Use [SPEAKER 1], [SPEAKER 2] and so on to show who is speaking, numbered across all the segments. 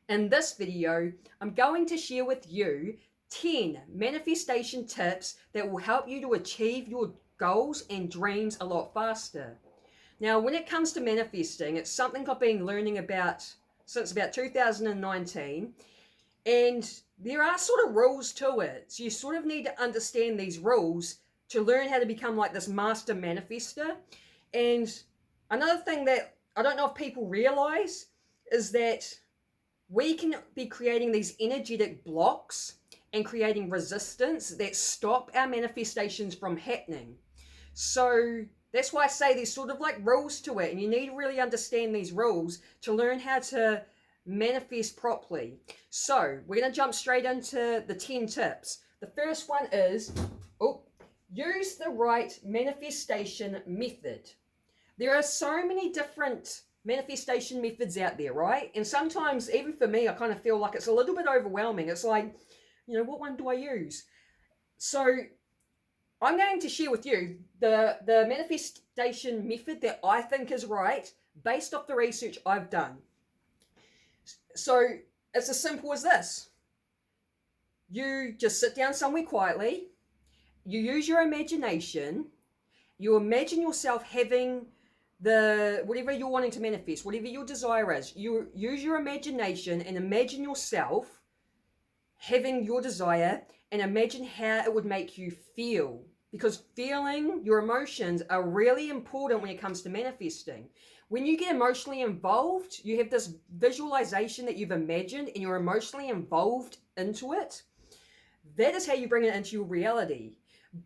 [SPEAKER 1] In this video, I'm going to share with you 10 manifestation tips that will help you to achieve your goals and dreams a lot faster. Now, when it comes to manifesting, it's something I've been learning about since about 2019, and there are sort of rules to it. So you sort of need to understand these rules to learn how to become like this master manifester. And another thing that I don't know if people realize is that we can be creating these energetic blocks and creating resistance that stop our manifestations from happening. So that's why I say there's sort of like rules to it, and you need to really understand these rules to learn how to manifest properly. So we're going to jump straight into the 10 tips. The first one is use the right manifestation method. There are so many different manifestation methods out there, right? And sometimes, even for me, I kind of feel like it's a little bit overwhelming. It's like, what one do I use? So I'm going to share with you the manifestation method that I think is right based off the research I've done. So it's as simple as this. You just sit down somewhere quietly, you use your imagination, you imagine yourself having whatever you're wanting to manifest, whatever your desire is. You use your imagination and imagine yourself having your desire, and imagine how it would make you feel, because feeling your emotions are really important when it comes to manifesting. When you get emotionally involved, you have this visualization that you've imagined and you're emotionally involved into it. That is how you bring it into your reality.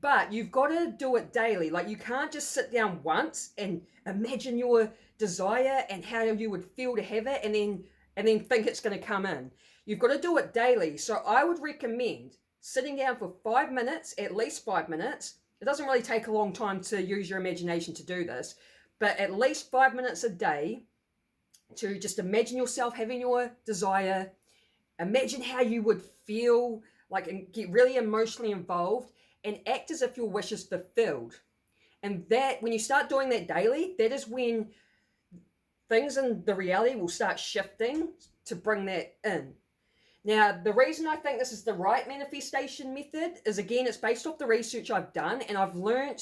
[SPEAKER 1] But you've got to do it daily. Like, you can't just sit down once and imagine your desire and how you would feel to have it and then think it's going to come in. You've got to do it daily. So I would recommend sitting down for 5 minutes, at least 5 minutes. It doesn't really take a long time to use your imagination to do this, but at least 5 minutes a day to just imagine yourself having your desire. Imagine how you would feel, like, and get really emotionally involved and act as if your wish is fulfilled. And that, when you start doing that daily, that is when things in the reality will start shifting to bring that in. Now, the reason I think this is the right manifestation method is, again, it's based off the research I've done, and I've learned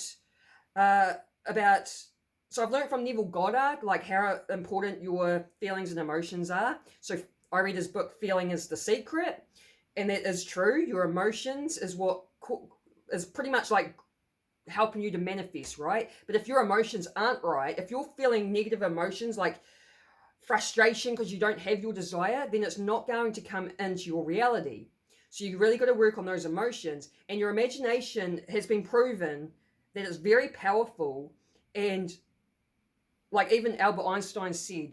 [SPEAKER 1] I've learned from Neville Goddard, like, how important your feelings and emotions are. So I read his book, Feeling is the Secret, and that is true. Your emotions is what is pretty much like helping you to manifest, right? But if your emotions aren't right, if you're feeling negative emotions like frustration because you don't have your desire, then it's not going to come into your reality. So you really got to work on those emotions. And your imagination has been proven that it's very powerful. And like even Albert Einstein said,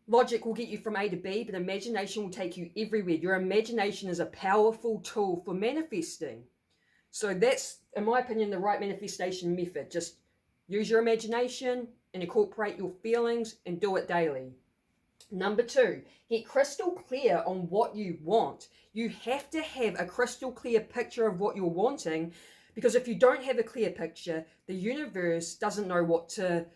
[SPEAKER 1] logic will get you from A to B, but imagination will take you everywhere. Your imagination is a powerful tool for manifesting. So that's, in my opinion, the right manifestation method. Just use your imagination and incorporate your feelings and do it daily. Number 2, get crystal clear on what you want. You have to have a crystal clear picture of what you're wanting, because if you don't have a clear picture, the universe doesn't know what to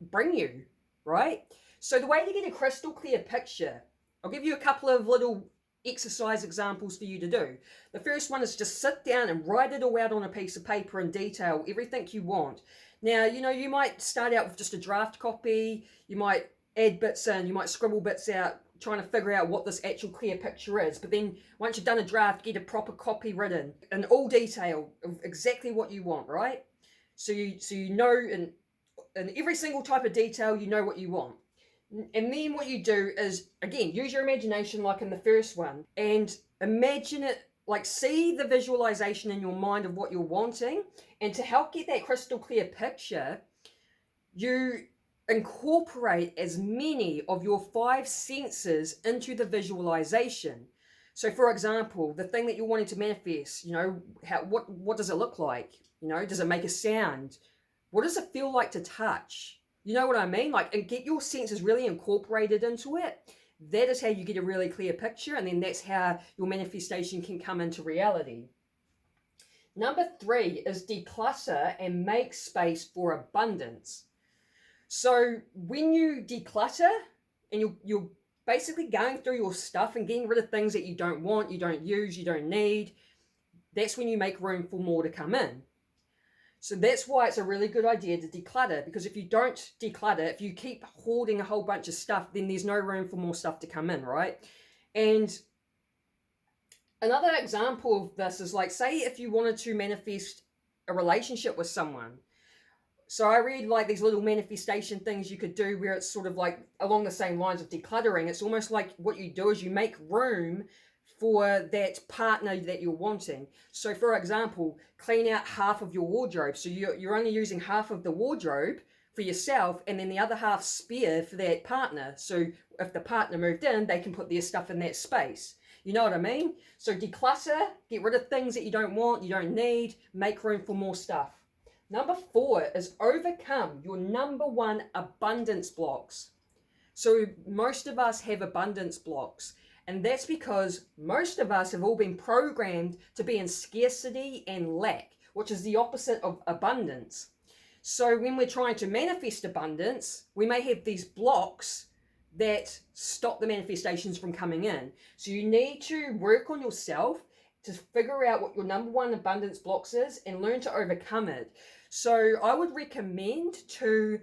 [SPEAKER 1] bring you, right? So the way to get a crystal clear picture, I'll give you a couple of little exercise examples for you to do. The first one is just sit down and write it all out on a piece of paper and detail everything you want. Now, you might start out with just a draft copy, you might add bits in, you might scribble bits out, trying to figure out what this actual clear picture is. But then once you've done a draft, get a proper copy written in all detail of exactly what you want, right? So you know in every single type of detail, you know what you want. And then what you do is, again, use your imagination like in the first one, and imagine it, like, see the visualization in your mind of what you're wanting. And to help get that crystal clear picture, you incorporate as many of your 5 senses into the visualization. So for example, the thing that you're wanting to manifest, what does it look like? Does it make a sound? What does it feel like to touch? You know what I mean? Like, and get your senses really incorporated into it. That is how you get a really clear picture, and then that's how your manifestation can come into reality. Number 3 is declutter and make space for abundance. So when you declutter and you're basically going through your stuff and getting rid of things that you don't want, you don't use, you don't need. That's when you make room for more to come in. So that's why it's a really good idea to declutter, because if you don't declutter, if you keep hoarding a whole bunch of stuff, then there's no room for more stuff to come in, right? And another example of this is like, say if you wanted to manifest a relationship with someone. So I read like these little manifestation things you could do where it's sort of like along the same lines of decluttering. It's almost like what you do is you make room for that partner that you're wanting. So for example, clean out half of your wardrobe. So you're only using half of the wardrobe for yourself, and then the other half spare for that partner. So if the partner moved in, they can put their stuff in that space. You know what I mean? So declutter, get rid of things that you don't want, you don't need, make room for more stuff. Number 4 is overcome your number 1 abundance blocks. So most of us have abundance blocks, and that's because most of us have all been programmed to be in scarcity and lack, which is the opposite of abundance. So when we're trying to manifest abundance, we may have these blocks that stop the manifestations from coming in. So you need to work on yourself to figure out what your number 1 abundance blocks is and learn to overcome it. So I would recommend to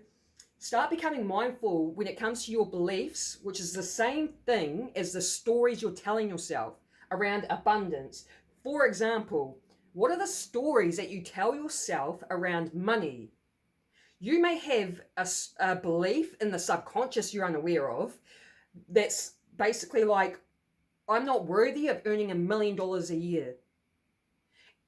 [SPEAKER 1] start becoming mindful when it comes to your beliefs, which is the same thing as the stories you're telling yourself around abundance. For example, what are the stories that you tell yourself around money? You may have a belief in the subconscious you're unaware of that's basically like, I'm not worthy of earning $1 million a year.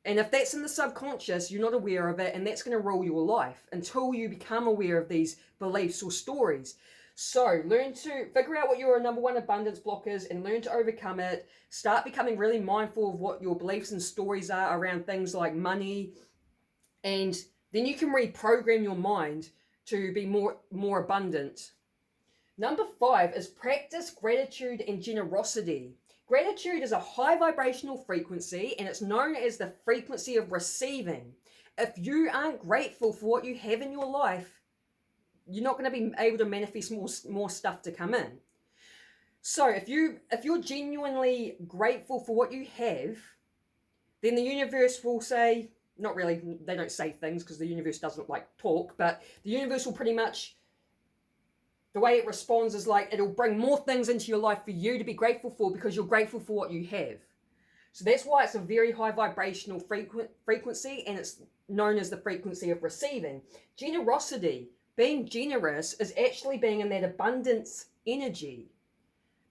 [SPEAKER 1] And if that's in the subconscious, you're not aware of it, and that's going to rule your life until you become aware of these beliefs or stories. So learn to figure out what your number 1 abundance block is and learn to overcome it. Start becoming really mindful of what your beliefs and stories are around things like money, and then you can reprogram your mind to be more abundant. Number 5 is practice gratitude and generosity. Gratitude is a high vibrational frequency, and it's known as the frequency of receiving. If you aren't grateful for what you have in your life, you're not going to be able to manifest more stuff to come in. So if you're genuinely grateful for what you have, then the universe will say, not really, they don't say things because the universe doesn't like talk, but the universe will pretty much, the way it responds is like, it'll bring more things into your life for you to be grateful for because you're grateful for what you have. So that's why it's a very high vibrational frequency, and it's known as the frequency of receiving. Generosity, being generous, is actually being in that abundance energy.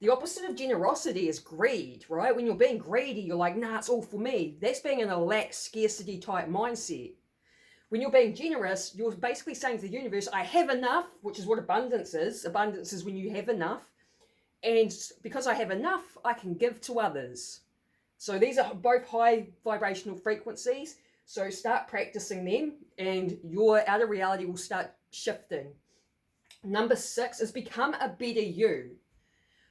[SPEAKER 1] The opposite of generosity is greed, right? When you're being greedy, you're like, nah, it's all for me. That's being in a lack, scarcity type mindset. When you're being generous, you're basically saying to the universe, I have enough, which is what abundance is. Abundance is when you have enough. And because I have enough, I can give to others. So these are both high vibrational frequencies. So start practicing them and your outer reality will start shifting. Number 6 is become a better you.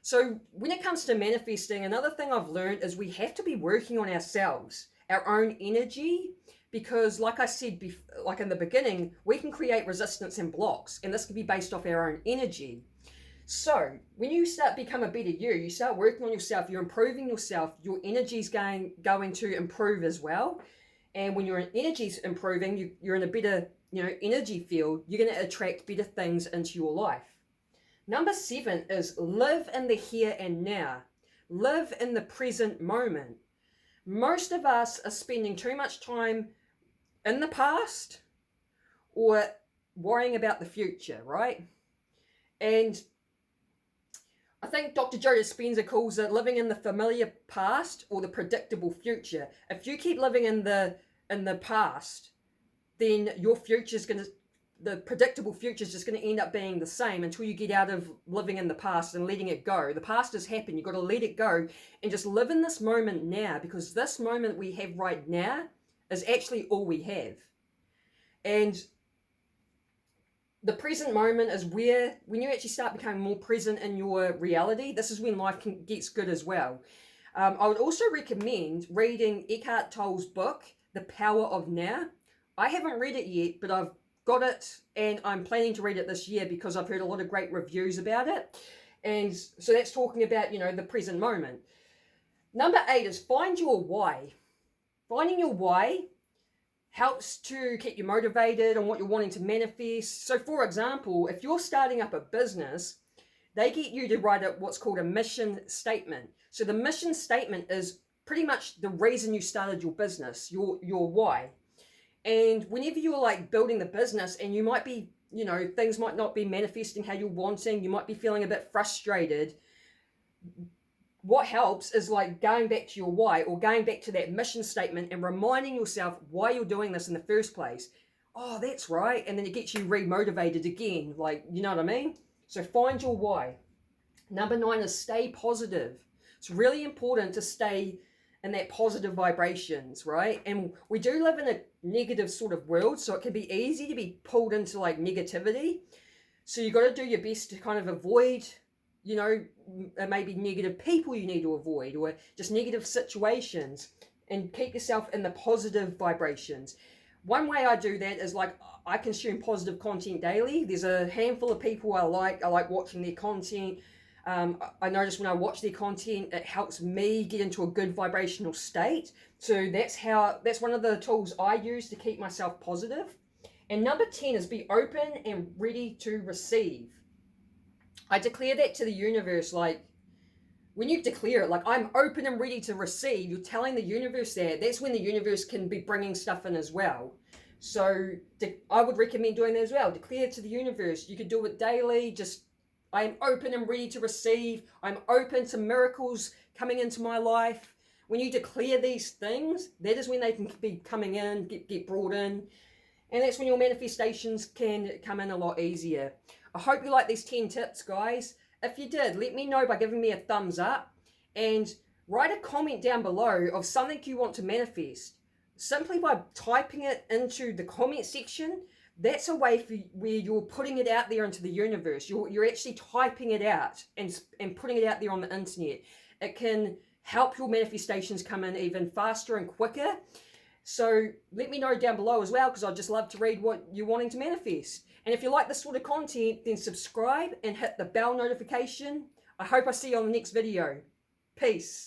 [SPEAKER 1] So when it comes to manifesting, another thing I've learned is we have to be working on ourselves, our own energy, because like I said, like in the beginning, we can create resistance and blocks, and this can be based off our own energy. So when you start become a better you start working on yourself, you're improving yourself, your energy's going to improve as well. And when your energy's improving, you're in a better, energy field, you're going to attract better things into your life. Number 7 is live in the here and now. Live in the present moment. Most of us are spending too much time in the past or worrying about the future, right? And I think Dr. Joe Dispenza calls it living in the familiar past or the predictable future. If you keep living in the past, then your future's going to, the predictable future is just going to end up being the same until you get out of living in the past and letting it go. The past has happened. You've got to let it go and just live in this moment now, because this moment we have right now is actually all we have. And the present moment is where, when you actually start becoming more present in your reality, this is when life gets good as well. I would also recommend reading Eckhart Tolle's book, The Power of Now. I haven't read it yet, but I've got it and I'm planning to read it this year because I've heard a lot of great reviews about it. And so that's talking about, you know, the present moment. Number 8 is find your why. Finding your why helps to keep you motivated on what you're wanting to manifest. So, for example, if you're starting up a business, they get you to write what's called a mission statement. So the mission statement is pretty much the reason you started your business, your why. And whenever you're like building the business and you might be, you know, things might not be manifesting how you're wanting, you might be feeling a bit frustrated, what helps is like going back to your why, or going back to that mission statement and reminding yourself why you're doing this in the first place. Oh, that's right. And then it gets you re-motivated again. Like, you know what I mean? So find your why. Number 9 is stay positive. It's really important to stay in that positive vibrations, right? And we do live in a negative sort of world, so it can be easy to be pulled into like negativity. So you got to do your best to kind of avoid, you know, maybe negative people you need to avoid, or just negative situations, and keep yourself in the positive vibrations. One way I do that is like I consume positive content daily. There's a handful of people I like watching their content. I notice when I watch their content, it helps me get into a good vibrational state. So that's one of the tools I use to keep myself positive. And number 10 is be open and ready to receive. I declare that to the universe. Like when you declare it, like I'm open and ready to receive, you're telling the universe that's when the universe can be bringing stuff in as well. So I would recommend doing that as well. Declare to the universe. You could do it daily. Just, I am open and ready to receive. I'm open to miracles coming into my life. When you declare these things, that is when they can be coming in, get brought in. And that's when your manifestations can come in a lot easier. I hope you like these 10 tips, guys. If you did, let me know by giving me a thumbs up, and write a comment down below of something you want to manifest. Simply by typing it into the comment section, that's a way for where you're putting it out there into the universe. You're actually typing it out and putting it out there on the internet. It can help your manifestations come in even faster and quicker. So let me know down below as well, because I'd just love to read what you're wanting to manifest. And if you like this sort of content, then subscribe and hit the bell notification. I hope I see you on the next video. Peace.